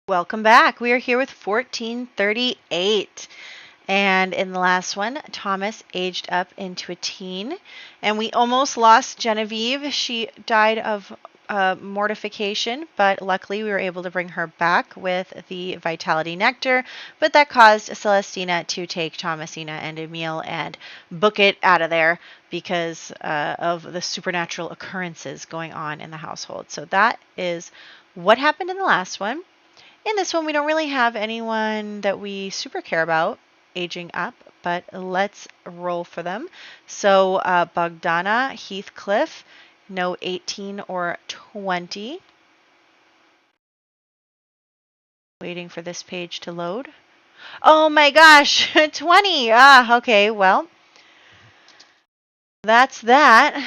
Welcome back. We are here with 1438. And in the last one, Thomas aged up into a teen. And we almost lost Genevieve. She died of mortification, but luckily we were able to bring her back with the Vitality Nectar. But that caused Celestina to take Thomasina and Emil and book it out of there because of the supernatural occurrences going on in the household. So that is what happened in the last one. In this one, we don't really have anyone that we super care about aging up, but let's roll for them. So Bogdana, Heathcliff, no 18 or 20. Waiting for this page to load. Oh my gosh, 20. Okay, well, that's that.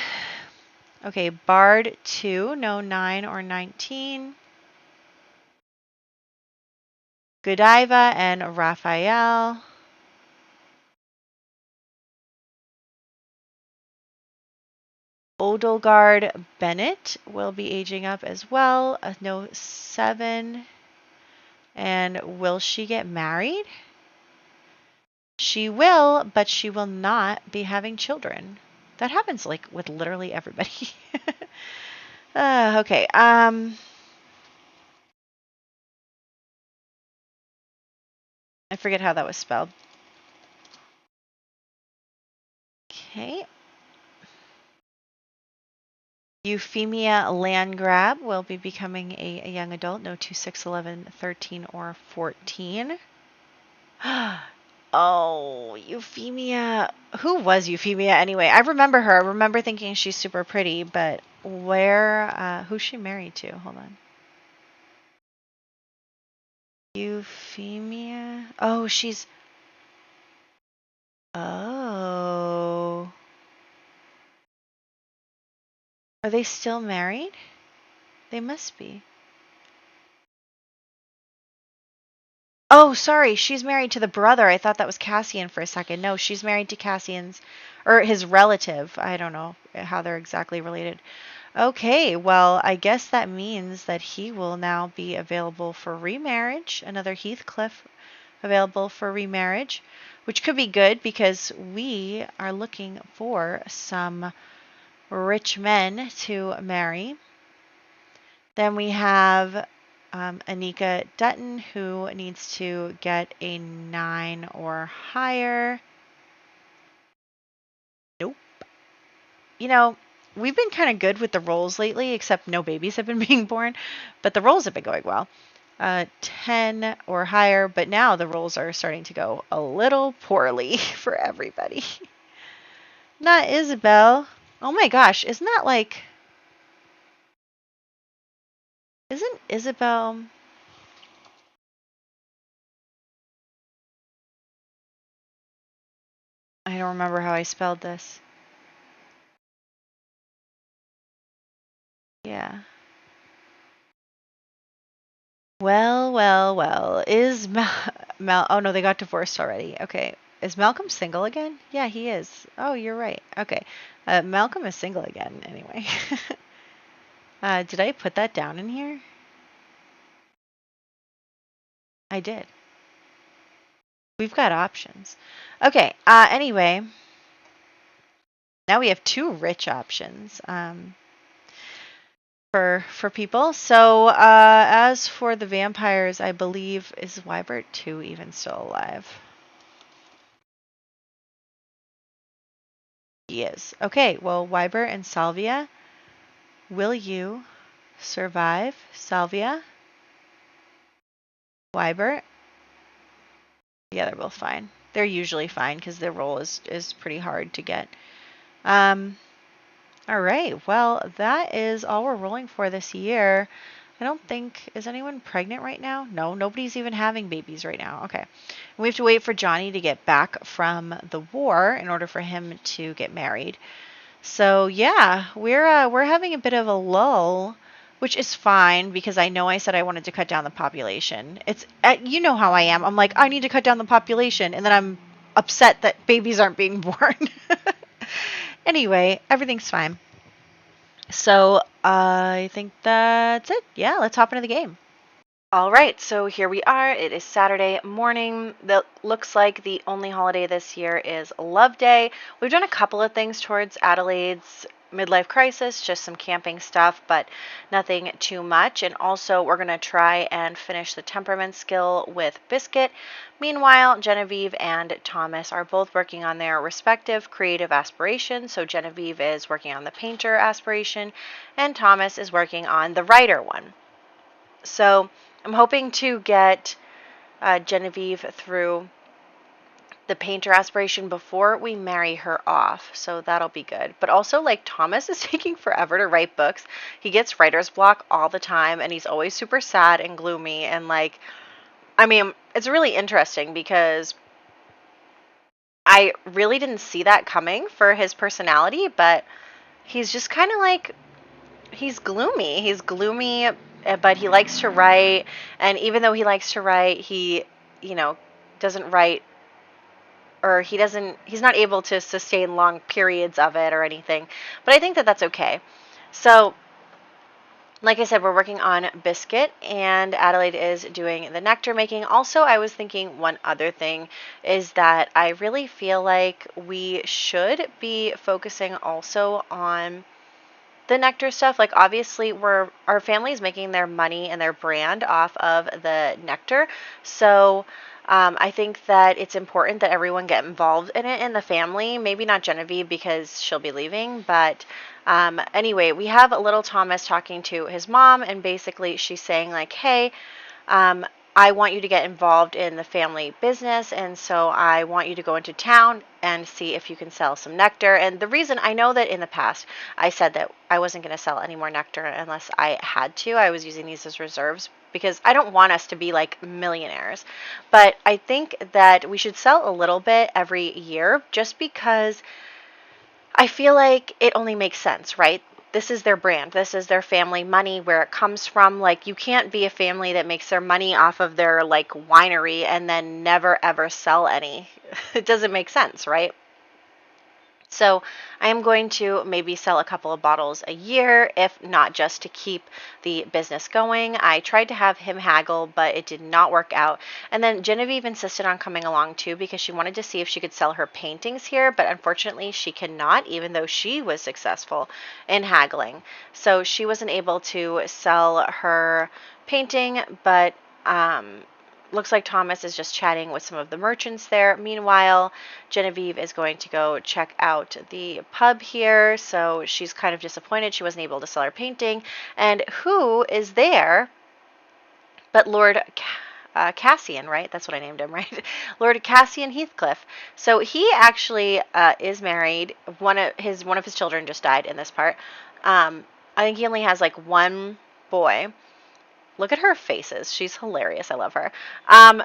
Okay, Bard 2, no 9 or 19. Godiva and Raphael. Odelgard Bennett will be aging up as well. No 7. And will she get married? She will, but she will not be having children. That happens like with literally everybody. Okay. I forget how that was spelled. Okay. Euphemia Landgrab will be becoming a young adult. No 2, 6, 11, 13, or 14. Oh, Euphemia. Who was Euphemia anyway? I remember her. I remember thinking she's super pretty, but who's she married to? Hold on. Euphemia. Oh, Oh. Are they still married? They must be. Oh, sorry. She's married to the brother. I thought that was Cassian for a second. No, she's married to Cassian's, or his relative. I don't know how they're exactly related. Okay, well, I guess that means that he will now be available for remarriage. Another Heathcliff available for remarriage, which could be good because we are looking for some rich men to marry. Then we have Anika Dutton, who needs to get a 9 or higher. Nope. You know, we've been kind of good with the rolls lately, except no babies have been being born, but the rolls have been going well. 10 or higher, but now the rolls are starting to go a little poorly for everybody. Not Isabel. Oh my gosh, isn't that like... Isn't Isabel... I don't remember how I spelled this. Yeah. Well. Is Mal... Oh no, they got divorced already. Okay. Is Malcolm single again? Yeah, he is. Oh, you're right. Okay. Malcolm is single again, anyway. Did I put that down in here? I did. We've got options. Okay, anyway. Now we have 2 rich options for people. So as for the vampires, I believe, is Wybert 2 even still alive? He is. Okay, well, Wybert and Salvia, will you survive? Salvia? Wybert? Yeah, they're both fine. They're usually fine because their roll is pretty hard to get. All right, well, that is all we're rolling for this year. I don't think... Is anyone pregnant right now? No, nobody's even having babies right now. Okay. We have to wait for Johnny to get back from the war in order for him to get married. So, yeah, we're having a bit of a lull, which is fine because I know I said I wanted to cut down the population. It's you know how I am. I'm like, I need to cut down the population, and then I'm upset that babies aren't being born. Anyway, everything's fine. So I think that's it. Yeah, let's hop into the game. All right, so here we are. It is Saturday morning. That looks like the only holiday this year is Love Day. We've done a couple of things towards Adelaide's midlife crisis, just some camping stuff, but nothing too much. And also, we're going to try and finish the temperament skill with Biscuit. Meanwhile, Genevieve and Thomas are both working on their respective creative aspirations. So Genevieve is working on the painter aspiration, and Thomas is working on the writer one. So I'm hoping to get Genevieve through the painter aspiration before we marry her off. So that'll be good. But also, like, Thomas is taking forever to write books. He gets writer's block all the time, and he's always super sad and gloomy. And, like, I mean, it's really interesting because I really didn't see that coming for his personality, but he's just kind of like, he's gloomy. He's gloomy, but he likes to write. And even though he likes to write, he, doesn't write, or he's not able to sustain long periods of it or anything. But I think that that's okay. So, like I said, we're working on Biscuit, and Adelaide is doing the nectar making. Also, I was thinking one other thing is that I really feel like we should be focusing also on the nectar stuff. Like, obviously, our family is making their money and their brand off of the nectar. So I think that it's important that everyone get involved in it in the family. Maybe not Genevieve because she'll be leaving, but anyway, we have little Thomas talking to his mom, and basically she's saying like, hey, I want you to get involved in the family business, and so I want you to go into town and see if you can sell some nectar. And the reason, I know that in the past I said that I wasn't going to sell any more nectar unless I had to. I was using these as reserves because I don't want us to be like millionaires. But I think that we should sell a little bit every year just because I feel like it only makes sense, right? This is their brand. This is their family money, where it comes from. Like, you can't be a family that makes their money off of their, like, winery and then never, ever sell any. It doesn't make sense, right? So I am going to maybe sell a couple of bottles a year, if not just to keep the business going. I tried to have him haggle, but it did not work out. And then Genevieve insisted on coming along too because she wanted to see if she could sell her paintings here, but unfortunately she cannot, even though she was successful in haggling. So she wasn't able to sell her painting, but looks like Thomas is just chatting with some of the merchants there. Meanwhile, Genevieve is going to go check out the pub here. So she's kind of disappointed she wasn't able to sell her painting. And who is there but Lord Cassian, right? That's what I named him, right? Lord Cassian Heathcliff. So he actually is married. One of his children just died in this part. I think he only has like one boy. Look at her faces. She's hilarious. I love her.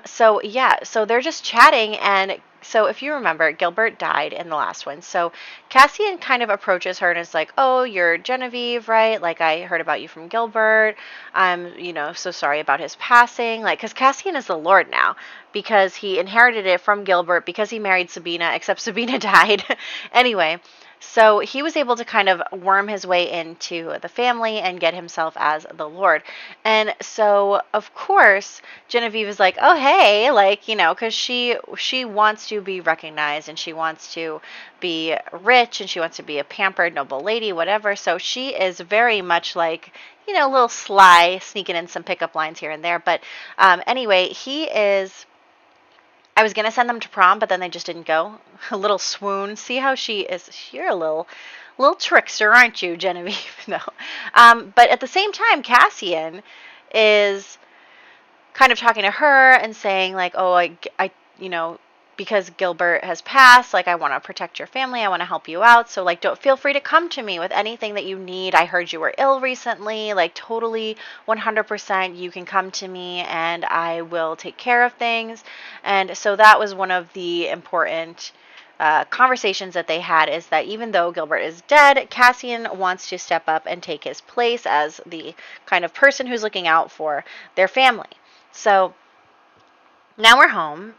So yeah, so they're just chatting, and so if you remember, Gilbert died in the last one. So Cassian kind of approaches her and is like, "Oh, you're Genevieve, right? Like, I heard about you from Gilbert. I'm, so sorry about his passing." Like, because Cassian is the Lord now because he inherited it from Gilbert because he married Sabina, except Sabina died. Anyway. So he was able to kind of worm his way into the family and get himself as the Lord. And so, of course, Genevieve is like, oh, hey, like, because she wants to be recognized and she wants to be rich and she wants to be a pampered noble lady, whatever. So she is very much like, a little sly, sneaking in some pickup lines here and there. But anyway, I was going to send them to prom, but then they just didn't go. A little swoon. See how she is? You're a little trickster, aren't you, Genevieve? No. But at the same time, Cassian is kind of talking to her and saying, like, oh, I because Gilbert has passed, like, I want to protect your family. I want to help you out. So, like, don't feel free to come to me with anything that you need. I heard you were ill recently. Like, totally 100% you can come to me and I will take care of things. And so that was one of the important conversations that they had, is that even though Gilbert is dead, Cassian wants to step up and take his place as the kind of person who's looking out for their family. So now we're home.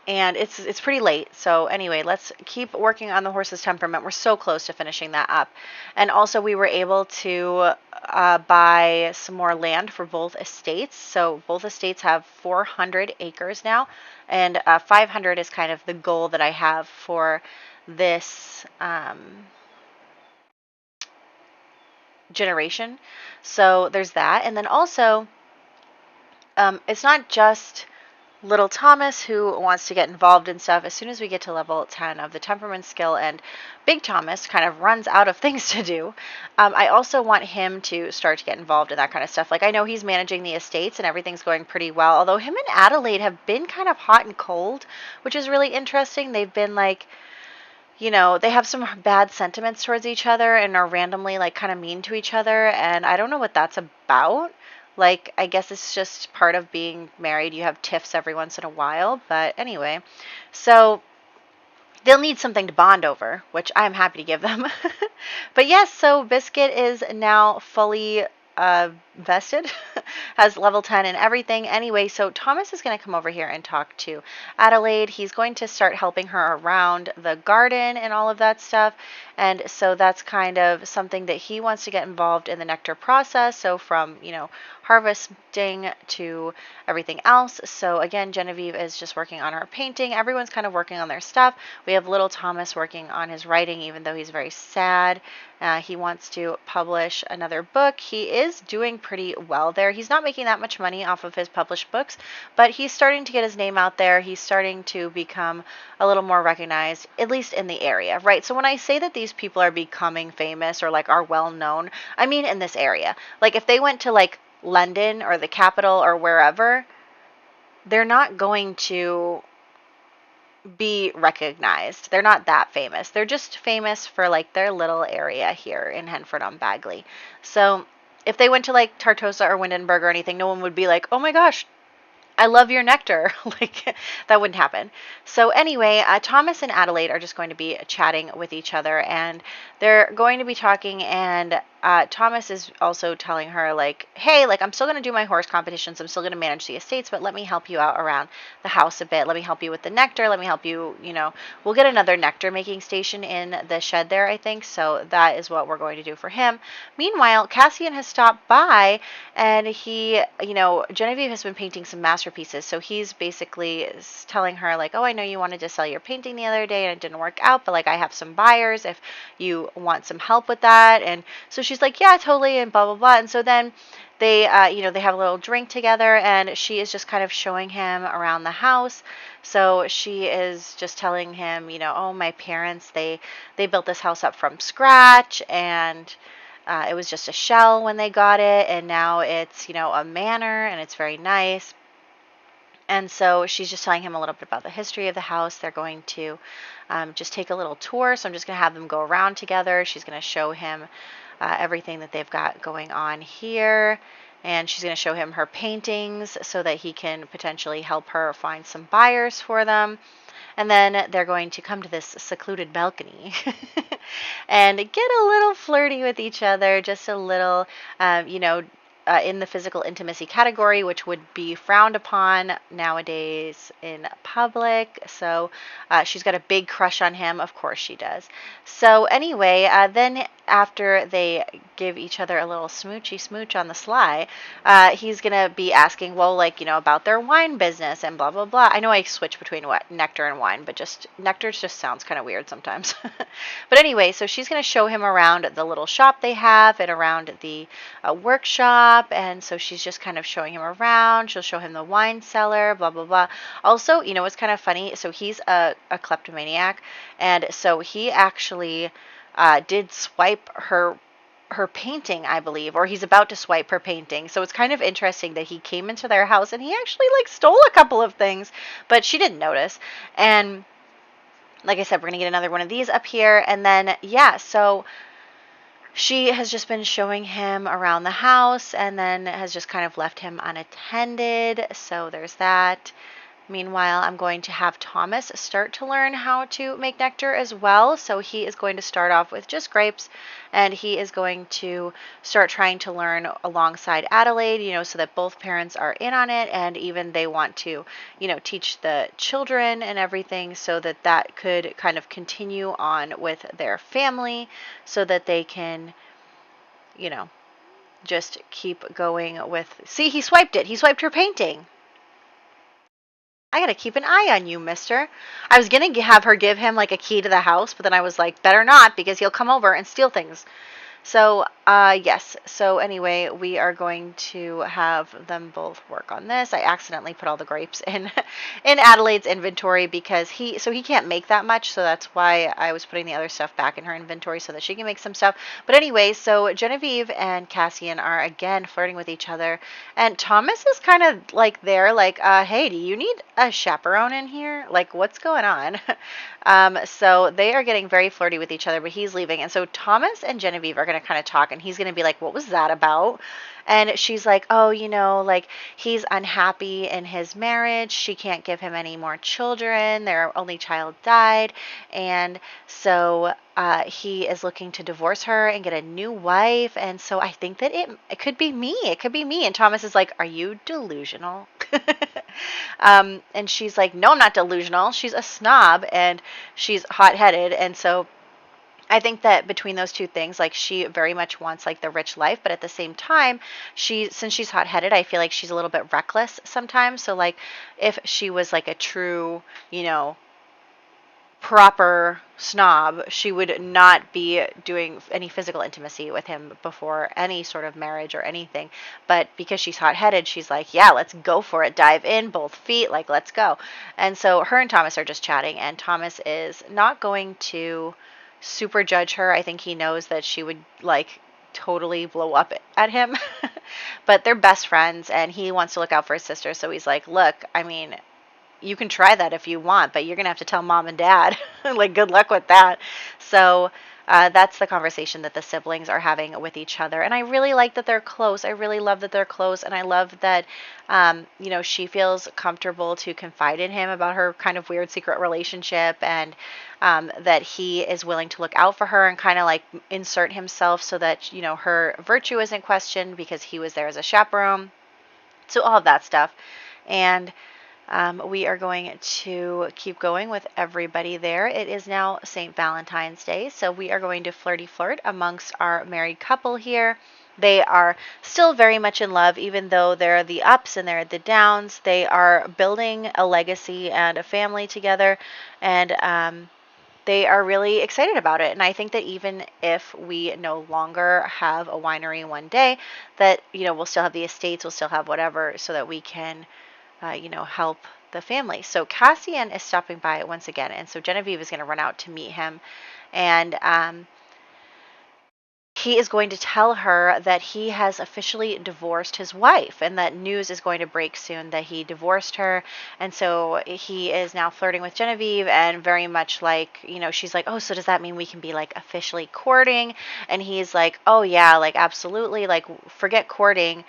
And it's pretty late. So anyway, let's keep working on the horse's temperament. We're so close to finishing that up. And also we were able to buy some more land for both estates. So both estates have 400 acres now, and 500 is kind of the goal that I have for this generation. So there's that. And then also, it's not just little Thomas who wants to get involved in stuff. As soon as we get to level 10 of the temperament skill and Big Thomas kind of runs out of things to do, I also want him to start to get involved in that kind of stuff. Like, I know he's managing the estates and everything's going pretty well, although him and Adelaide have been kind of hot and cold, which is really interesting. They've been like, you know, they have some bad sentiments towards each other and are randomly like kind of mean to each other, and I don't know what that's about. Like, I guess it's just part of being married. You have tiffs every once in a while, but anyway. So they'll need something to bond over, which I'm happy to give them. But yes, so Biscuit is now fully vested, has level 10 and everything. Anyway, so Thomas is going to come over here and talk to Adelaide. He's going to start helping her around the garden and all of that stuff. And so that's kind of something that he wants to get involved in the nectar process. So from, you know, harvesting to everything else. So again, Genevieve is just working on her painting. Everyone's kind of working on their stuff. We have little Thomas working on his writing, even though he's very sad. He wants to publish another book. He is doing pretty well there. He's not making that much money off of his published books, but he's starting to get his name out there. He's starting to become a little more recognized, at least in the area, right? So when I say that these people are becoming famous or like are well known, I mean in this area. Like if they went to like London or the capital or wherever, they're not going to be recognized. They're not that famous. They're just famous for like their little area here in Henford on Bagley. So if they went to like Tartosa or Windenburg or anything, no one would be like, oh my gosh, I love your nectar. Like, that wouldn't happen. So anyway, Thomas and Adelaide are just going to be chatting with each other, and they're going to be talking, and Thomas is also telling her, like, hey, like, I'm still going to do my horse competitions. I'm still going to manage the estates, but let me help you out around the house a bit. Let me help you with the nectar. Let me help you, you know, we'll get another nectar making station in the shed there, I think. So that is what we're going to do for him. Meanwhile, Cassian has stopped by, and he, you know, Genevieve has been painting some masterpieces. So he's basically telling her, like, oh, I know you wanted to sell your painting the other day and it didn't work out, but like, I have some buyers if you want some help with that. And so she's like, yeah, totally, and blah, blah, blah. And so then they, you know, they have a little drink together, and she is just kind of showing him around the house. So she is just telling him, you know, oh, my parents, they built this house up from scratch, and it was just a shell when they got it, and now it's, you know, a manor, and it's very nice. And so she's just telling him a little bit about the history of the house. They're going to just take a little tour. So I'm just going to have them go around together. She's going to show him everything that they've got going on here. And she's going to show him her paintings so that he can potentially help her find some buyers for them. And then they're going to come to this secluded balcony and get a little flirty with each other, just a little, you know, in the physical intimacy category, which would be frowned upon nowadays in public. So she's got a big crush on him. Of course she does. So anyway, then after they give each other a little smoochy smooch on the sly, he's going to be asking, well, like, you know, about their wine business and blah, blah, blah. I know I switch between what nectar and wine, but just nectar just sounds kind of weird sometimes. But anyway, so she's going to show him around the little shop they have and around the workshop. And so she's just kind of showing him around. She'll show him the wine cellar, blah, blah, blah. Also, you know, what's kind of funny? So he's a kleptomaniac. And so he actually did swipe her painting, I believe, or he's about to swipe her painting. So it's kind of interesting that he came into their house and he actually like stole a couple of things, but she didn't notice. And like I said, we're going to get another one of these up here. And then, yeah, so she has just been showing him around the house and then has just kind of left him unattended. So there's that. Meanwhile, I'm going to have Thomas start to learn how to make nectar as well. So he is going to start off with just grapes, and he is going to start trying to learn alongside Adelaide, so that both parents are in on it, and even they want to, teach the children and everything, so that that could kind of continue on with their family, so that they can, just keep going with. See, he swiped it. He swiped her painting. I gotta keep an eye on you, mister. I was gonna have her give him like a key to the house, but then I was like, better not, because he'll come over and steal things. So, yes. So anyway, we are going to have them both work on this. I accidentally put all the grapes in Adelaide's inventory because he can't make that much. So that's why I was putting the other stuff back in her inventory so that she can make some stuff. But anyway, so Genevieve and Cassian are again flirting with each other, and Thomas is kind of like there, like, hey, do you need a chaperone in here? Like, what's going on? So they are getting very flirty with each other, but he's leaving. And so Thomas and Genevieve are going to kind of talk, and he's going to be like, what was that about? And she's like, oh, like, he's unhappy in his marriage. She can't give him any more children. Their only child died. And so he is looking to divorce her and get a new wife. And so I think that it could be me. It could be me. And Thomas is like, are you delusional? And she's like, no, I'm not delusional. She's a snob and she's hot-headed. And so I think that between those two things, like, she very much wants like the rich life, but at the same time, since she's hot-headed, I feel like she's a little bit reckless sometimes. So like, if she was like a true, proper snob, she would not be doing any physical intimacy with him before any sort of marriage or anything. But because she's hot-headed, she's like, yeah, let's go for it. Dive in, both feet, like, let's go. And so her and Thomas are just chatting, and Thomas is not going to super judge her. I think he knows that she would like totally blow up at him. But they're best friends, and he wants to look out for his sister. So he's like, look, I mean, you can try that if you want, but you're going to have to tell mom and dad. Like, good luck with that. So that's the conversation that the siblings are having with each other. And I really like that they're close. I really love that they're close. And I love that, she feels comfortable to confide in him about her kind of weird secret relationship, and that he is willing to look out for her and kind of like insert himself so that, her virtue isn't questioned because he was there as a chaperone. So all of that stuff. And we are going to keep going with everybody there. It is now St. Valentine's Day, so we are going to flirty flirt amongst our married couple here. They are still very much in love, even though there are the ups and there are the downs. They are building a legacy and a family together, and they are really excited about it. And I think that even if we no longer have a winery one day, that, we'll still have the estates, we'll still have whatever, so that we can help the family. So Cassian is stopping by once again, and so Genevieve is going to run out to meet him, and he is going to tell her that he has officially divorced his wife, and that news is going to break soon that he divorced her. And so he is now flirting with Genevieve, and very much like, she's like, oh, so does that mean we can be like officially courting? And he's like, oh yeah, like absolutely, like forget courting.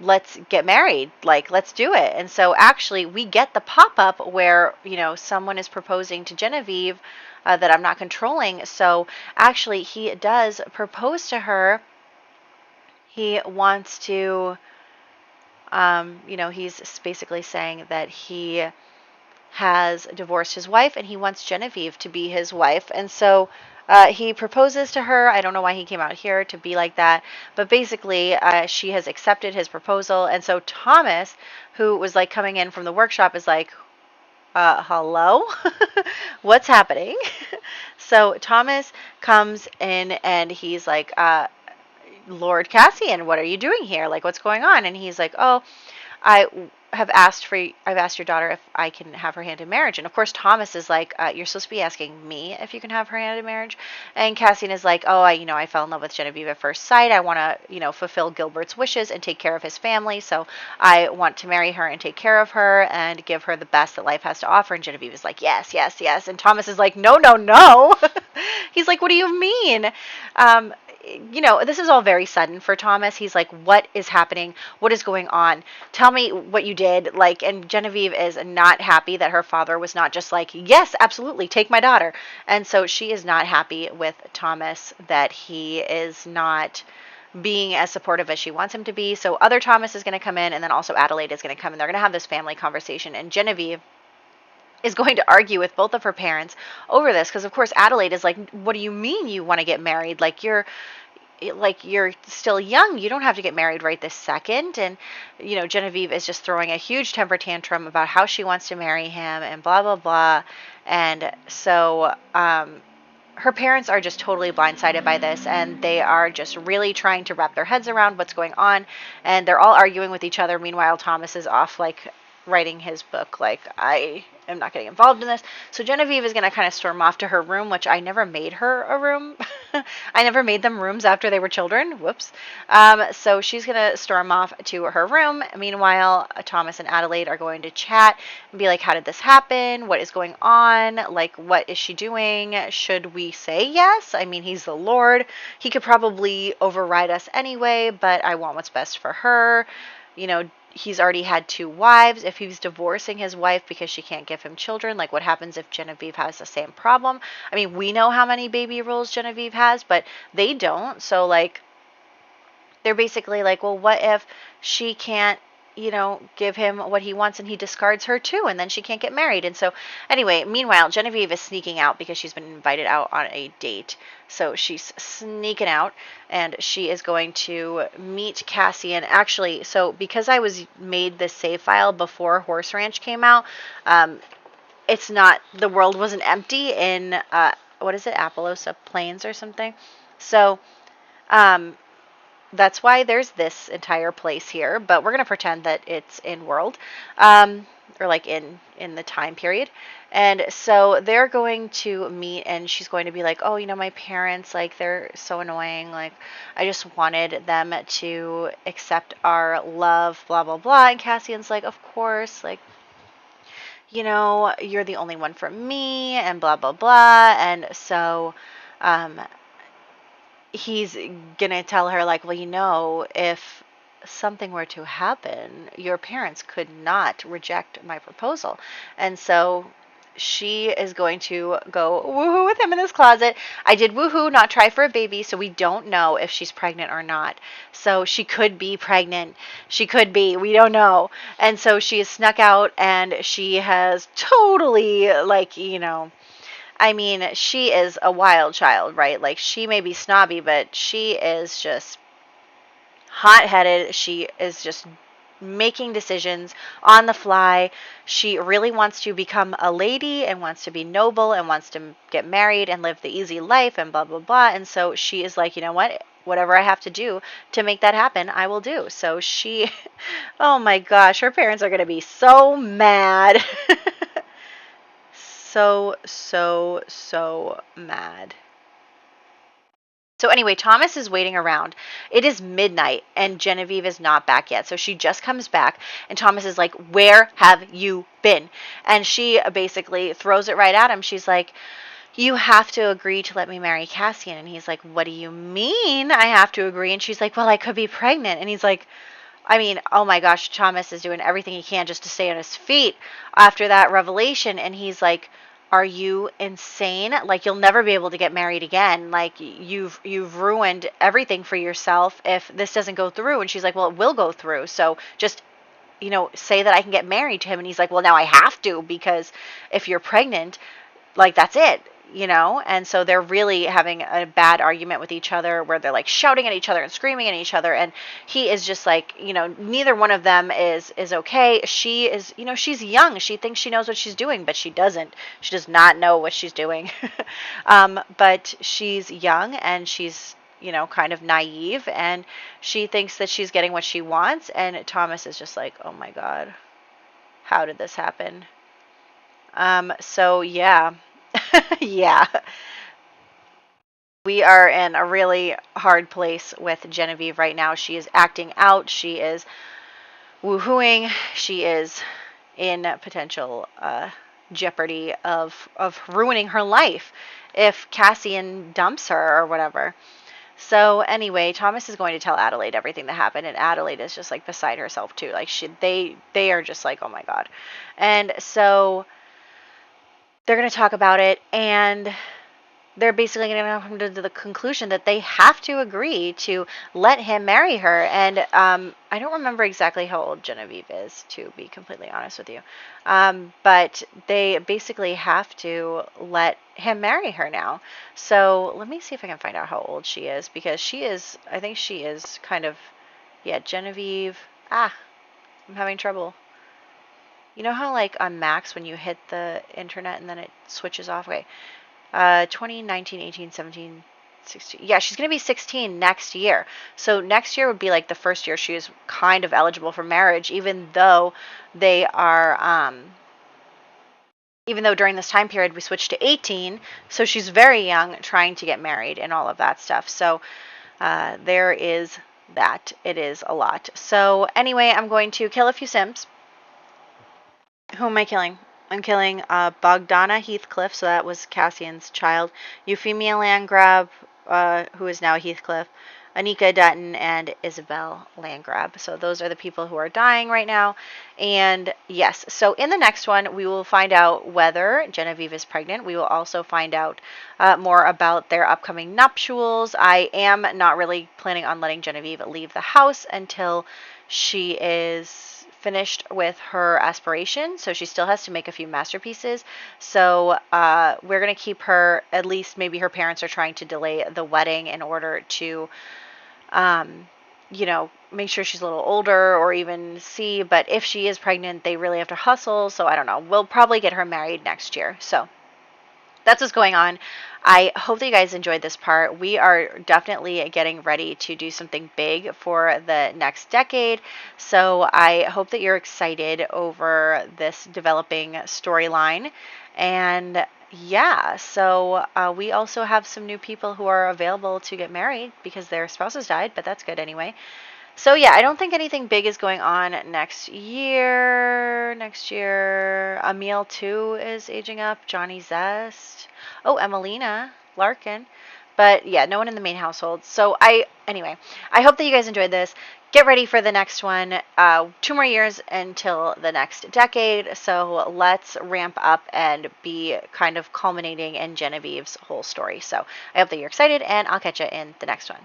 Let's get married, like, let's do it. And so actually we get the pop-up where, someone is proposing to Genevieve that I'm not controlling. So actually he does propose to her. He wants to, he's basically saying that he has divorced his wife and he wants Genevieve to be his wife. And so he proposes to her. I don't know why he came out here to be like that, but basically she has accepted his proposal. And so Thomas, who was like coming in from the workshop, is like, hello? What's happening? So Thomas comes in and he's like, Lord Cassian, what are you doing here? Like, what's going on? And he's like, oh, I've asked your daughter if I can have her hand in marriage. And of course Thomas is like, you're supposed to be asking me if you can have her hand in marriage. And Cassian is like, oh, I fell in love with Genevieve at first sight. I want to, fulfill Gilbert's wishes and take care of his family. So I want to marry her and take care of her and give her the best that life has to offer. And Genevieve is like, yes, yes, yes. And Thomas is like, no, no, no. He's like, what do you mean? you know, this is all very sudden for Thomas. He's like, what is happening? What is going on? Tell me what you did. Like, and Genevieve is not happy that her father was not just like, yes, absolutely, take my daughter. And so she is not happy with Thomas that he is not being as supportive as she wants him to be. So other Thomas is going to come in, and then also Adelaide is going to come in. They're going to have this family conversation, and Genevieve is going to argue with both of her parents over this, because of course Adelaide is like, what do you mean you want to get married? Like, you're still young. You don't have to get married right this second. And, you know, Genevieve is just throwing a huge temper tantrum about how she wants to marry him and blah, blah, blah. And so, her parents are just totally blindsided by this, and they are just really trying to wrap their heads around what's going on. And they're all arguing with each other. Meanwhile, Thomas is off, like, writing his book, like, I am not getting involved in this. So Genevieve is going to kind of storm off to her room, which I never made her a room. I never made them rooms after they were children. Whoops. So she's going to storm off to her room. Meanwhile, Thomas and Adelaide are going to chat and be like, how did this happen? What is going on? Like, what is she doing? Should we say yes? I mean, he's the Lord. He could probably override us anyway, but I want what's best for her. You know, he's already had 2 wives. If he's divorcing his wife because she can't give him children, like, what happens if Genevieve has the same problem? I mean, we know how many baby rules Genevieve has, but they don't. So, like, they're basically like, well, what if she can't, you know, give him what he wants and he discards her too, and then she can't get married? And so, anyway, meanwhile, Genevieve is sneaking out because she's been invited out on a date. So she's sneaking out, and she is going to meet Cassian. Actually, so because I was made this save file before Horse Ranch came out, it's not, the world wasn't empty in, what is it, Appaloosa Plains or something? So, that's why there's this entire place here, but we're going to pretend that it's in world, or like in the time period. And so they're going to meet, and she's going to be like, oh, you know, my parents, like, they're so annoying. Like, I just wanted them to accept our love, blah, blah, blah. And Cassian's like, of course, like, you know, you're the only one for me, and blah, blah, blah. And so, he's gonna tell her, like, well, you know, if something were to happen, your parents could not reject my proposal. And so she is going to go woohoo with him in his closet. I did woohoo, not try for a baby, so we don't know if she's pregnant or not. So she could be pregnant. She could be. We don't know. And so she is snuck out, and she has totally, like, you know, I mean, she is a wild child, right? Like, she may be snobby, but she is just hot-headed. She is just making decisions on the fly. She really wants to become a lady and wants to be noble and wants to get married and live the easy life and blah, blah, blah. And so she is like, you know what? Whatever I have to do to make that happen, I will do. So she, oh my gosh, her parents are going to be so mad. So mad. So anyway, Thomas is waiting around. It is midnight, and Genevieve is not back yet. So she just comes back, and Thomas is like, where have you been? And she basically throws it right at him. She's like, you have to agree to let me marry Cassian. And he's like, what do you mean I have to agree? And she's like, well, I could be pregnant. And he's like, I mean, oh my gosh, Thomas is doing everything he can just to stay on his feet after that revelation. And he's like, are you insane? Like, you'll never be able to get married again. Like, you've ruined everything for yourself if this doesn't go through. And she's like, well, it will go through. So just, you know, say that I can get married to him. And he's like, well, now I have to, because if you're pregnant, like, that's it, you know? And so they're really having a bad argument with each other, where they're like shouting at each other and screaming at each other. And he is just like, you know, neither one of them is okay. She is, you know, she's young. She thinks she knows what she's doing, but she doesn't. She does not know what she's doing. But she's young, and she's, you know, kind of naive, and she thinks that she's getting what she wants. And Thomas is just like, oh my God, how did this happen? So yeah, yeah. We are in a really hard place with Genevieve right now. She is acting out. She is woohooing. She is in potential jeopardy of ruining her life if Cassian dumps her or whatever. So anyway, Thomas is going to tell Adelaide everything that happened, and Adelaide is just like beside herself too. Like they are just like, oh my god. And so they're going to talk about it, and they're basically going to come to the conclusion that they have to agree to let him marry her. And I don't remember exactly how old Genevieve is, to be completely honest with you. But they basically have to let him marry her now. So let me see if I can find out how old she is, because I think she is kind of, yeah, Genevieve. I'm having trouble. You know how like on Max when you hit the internet and then it switches off? Okay. 20, 19, 18, 17, 16. Yeah, she's going to be 16 next year. So next year would be like the first year she is kind of eligible for marriage, even though they are, even though during this time period we switched to 18. So she's very young trying to get married and all of that stuff. So there is that. It is a lot. So anyway, I'm going to kill a few Sims. Who am I killing? I'm killing Bogdana Heathcliff, so that was Cassian's child. Euphemia Landgrab, who is now Heathcliff. Anika Dutton, and Isabel Landgrab. So those are the people who are dying right now. And yes, so in the next one, we will find out whether Genevieve is pregnant. We will also find out more about their upcoming nuptials. I am not really planning on letting Genevieve leave the house until she is finished with her aspiration, so she still has to make a few masterpieces. So we're going to keep her, at least maybe her parents are trying to delay the wedding in order to, make sure she's a little older or even see. But if she is pregnant, they really have to hustle. So I don't know. We'll probably get her married next year. So that's what's going on. I hope that you guys enjoyed this part. We are definitely getting ready to do something big for the next decade. So I hope that you're excited over this developing storyline. And yeah, so we also have some new people who are available to get married because their spouses died, but that's good anyway. So yeah, I don't think anything big is going on next year. Emil too is aging up. Johnny Zest. Oh, Emelina Larkin. But yeah, no one in the main household. So anyway, I hope that you guys enjoyed this. Get ready for the next one. 2 more years until the next decade. So let's ramp up and be kind of culminating in Genevieve's whole story. So I hope that you're excited, and I'll catch you in the next one.